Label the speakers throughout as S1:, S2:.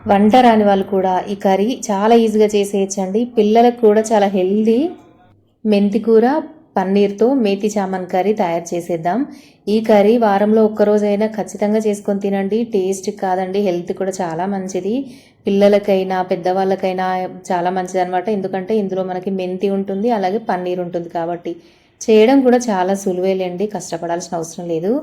S1: వంట రాని వాళ్ళు కూడా ఈ కర్రీ చాలా ఈజీగా చేసేయచ్చండి. పిల్లలకు కూడా చాలా హెల్దీ. మెంతి కూర పన్నీర్తో మేతి చామన్ కర్రీ తయారు చేసేద్దాం. ఈ కర్రీ వారంలో ఒక్కరోజైనా ఖచ్చితంగా చేసుకొని తినండి. టేస్ట్ కాదండి, హెల్త్ కూడా చాలా మంచిది. పిల్లలకైనా పెద్దవాళ్ళకైనా చాలా మంచిది అనమాట. ఎందుకంటే ఇందులో మనకి మెంతి ఉంటుంది, అలాగే పన్నీర్ ఉంటుంది కాబట్టి చేయడం కూడా చాలా సులువేలేండి, కష్టపడాల్సిన అవసరం లేదు.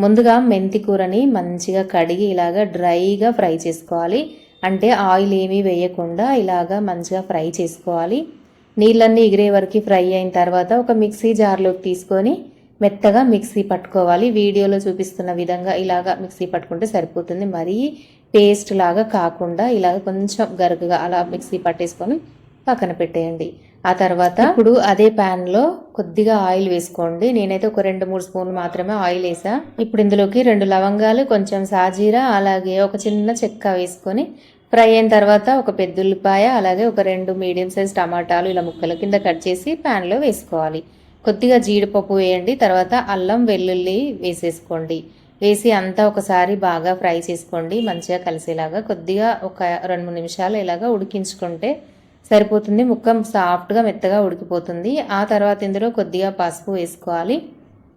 S1: ముందుగా మెంతి కూరని మంచిగా కడిగి ఇలాగా డ్రైగా ఫ్రై చేసుకోవాలి. అంటే ఆయిల్ ఏమీ వేయకుండా ఇలాగా మంచిగా ఫ్రై చేసుకోవాలి. నీళ్ళన్నీ ఎగిరే వరకు ఫ్రై అయిన తర్వాత ఒక మిక్సీ జార్లోకి తీసుకొని మెత్తగా మిక్సీ పట్టుకోవాలి. వీడియోలో చూపిస్తున్న విధంగా ఇలాగా మిక్సీ పట్టుకుంటే సరిపోతుంది. మరీ పేస్ట్ లాగా కాకుండా ఇలాగ కొంచెం గరుకుగా అలా మిక్సీ పట్టేసుకొని పక్కన పెట్టేయండి. ఆ తర్వాత ఇప్పుడు అదే ప్యాన్లో కొద్దిగా ఆయిల్ వేసుకోండి. నేనైతే ఒక 2-3 స్పూన్లు మాత్రమే ఆయిల్ వేసా. ఇప్పుడు ఇందులోకి 2 లవంగాలు, కొంచెం సాజీరా, అలాగే ఒక చిన్న చెక్క వేసుకొని ఫ్రై అయిన తర్వాత ఒక పెద్ద ఉల్లిపాయ, అలాగే ఒక 2 మీడియం సైజ్ టమాటాలు ఇలా ముక్కల కింద కట్ చేసి ప్యాన్లో వేసుకోవాలి. కొద్దిగా జీడిపప్పు వేయండి. తర్వాత అల్లం వెల్లుల్లి వేసేసుకోండి. వేసి అంతా ఒకసారి బాగా ఫ్రై చేసుకోండి, మంచిగా కలిసేలాగా. కొద్దిగా ఒక 2-3 నిమిషాలు ఇలాగా ఉడికించుకుంటే సరిపోతుంది. ముక్క సాఫ్ట్గా మెత్తగా ఉడికిపోతుంది. ఆ తర్వాత ఇందులో కొద్దిగా పసుపు వేసుకోవాలి.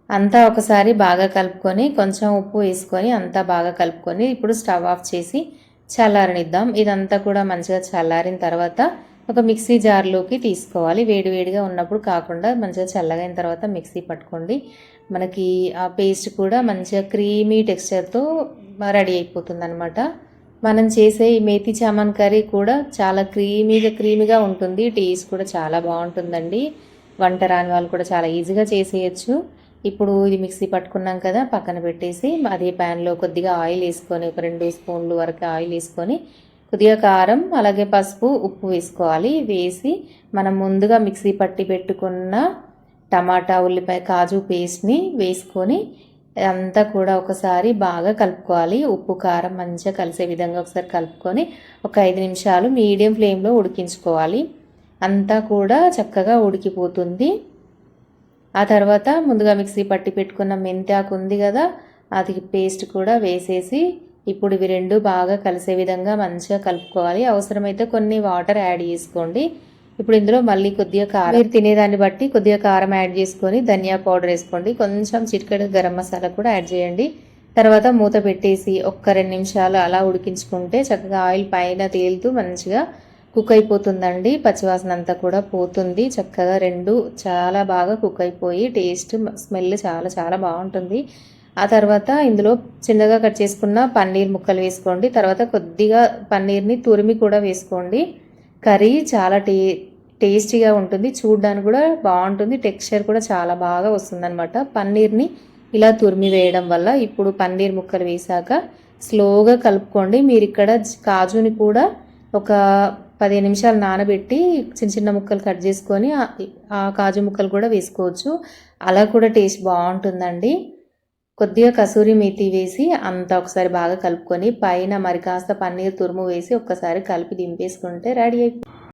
S1: అంతా ఒకసారి బాగా కలుపుకొని కొంచెం ఉప్పు వేసుకొని అంతా బాగా కలుపుకొని ఇప్పుడు స్టవ్ ఆఫ్ చేసి చల్లారనిద్దాం. ఇదంతా కూడా మంచిగా చల్లారిన తర్వాత ఒక మిక్సీ జార్లోకి తీసుకోవాలి. వేడివేడిగా ఉన్నప్పుడు కాకుండా మంచిగా చల్లగైన తర్వాత మిక్సీ పట్టుకోండి. మనకి ఆ పేస్ట్ కూడా మంచిగా క్రీమీ టెక్స్చర్తో రెడీ అయిపోతుంది అనమాట. మనం చేసే ఈ మేతి చామన్ కర్రీ కూడా చాలా క్రీమీగా ఉంటుంది. టేస్ట్ కూడా చాలా బాగుంటుందండి. వంట రాని వాళ్ళు కూడా చాలా ఈజీగా చేసేయచ్చు. ఇప్పుడు ఇది మిక్సీ పట్టుకున్నాం కదా, పక్కన పెట్టేసి అదే ప్యాన్లో కొద్దిగా ఆయిల్ వేసుకొని ఒక 2 స్పూన్లు వరకు ఆయిల్ వేసుకొని కొద్దిగా కారం, అలాగే పసుపు, ఉప్పు వేసుకోవాలి. వేసి మనం ముందుగా మిక్సీ పట్టి పెట్టుకున్న టమాటా, ఉల్లిపాయ, కాజు పేస్ట్ని వేసుకొని అంతా కూడా ఒకసారి బాగా కలుపుకోవాలి. ఉప్పు కారం మంచిగా కలిసే విధంగా ఒకసారి కలుపుకొని ఒక 5 నిమిషాలు మీడియం ఫ్లేమ్లో ఉడికించుకోవాలి. అంతా కూడా చక్కగా ఉడికిపోతుంది. ఆ తర్వాత ముందుగా మిక్సీ పట్టి పెట్టుకున్న మెంతాకు ఉంది కదా, అది పేస్ట్ కూడా వేసేసి ఇప్పుడు ఇవి రెండు బాగా కలిసే విధంగా మంచిగా కలుపుకోవాలి. అవసరమైతే కొన్ని వాటర్ యాడ్ చేసుకోండి. ఇప్పుడు ఇందులో మళ్ళీ కొద్దిగా కారం, మీరు తినేదాన్ని బట్టి కొద్దిగా కారం యాడ్ చేసుకొని ధనియా పౌడర్ వేసుకోండి. కొంచెం చిటికెడు గరం మసాలా కూడా యాడ్ చేయండి. తర్వాత మూత పెట్టేసి ఒక్క 2 నిమిషాలు అలా ఉడికించుకుంటే చక్కగా ఆయిల్ పైన తేలుతూ మంచిగా కుక్ అయిపోతుందండి. పచ్చివాసన అంతా కూడా పోతుంది. చక్కగా రెండు చాలా బాగా కుక్ అయిపోయి టేస్ట్, స్మెల్ చాలా చాలా బాగుంటుంది. ఆ తర్వాత ఇందులో చిన్నగా కట్ చేసుకున్న పన్నీర్ ముక్కలు వేసుకోండి. తర్వాత కొద్దిగా పన్నీర్ని తురిమి కూడా వేసుకోండి. కర్రీ చాలా టేస్టీగా ఉంటుంది, చూడడానికి కూడా బాగుంటుంది, టెక్స్చర్ కూడా చాలా బాగా వస్తుందన్నమాట పన్నీర్ని ఇలా తురిమి వేయడం వల్ల. ఇప్పుడు పన్నీర్ ముక్కలు వేసాక స్లోగా కలుపుకోండి. మీరు ఇక్కడ కాజుని కూడా ఒక 15 నిమిషాలు నానబెట్టి చిన్న చిన్న ముక్కలు కట్ చేసుకొని ఆ కాజు ముక్కలు కూడా వేసుకోవచ్చు. అలా కూడా టేస్ట్ బాగుంటుందండి. కొద్దిగా కసూరి మేతి వేసి అంతా ఒకసారి బాగా కలుపుకొని పైన మరి కాస్త పన్నీర్ తురుము వేసి ఒక్కసారి కలిపి దింపేసుకుంటే రెడీ అయిపోయింది.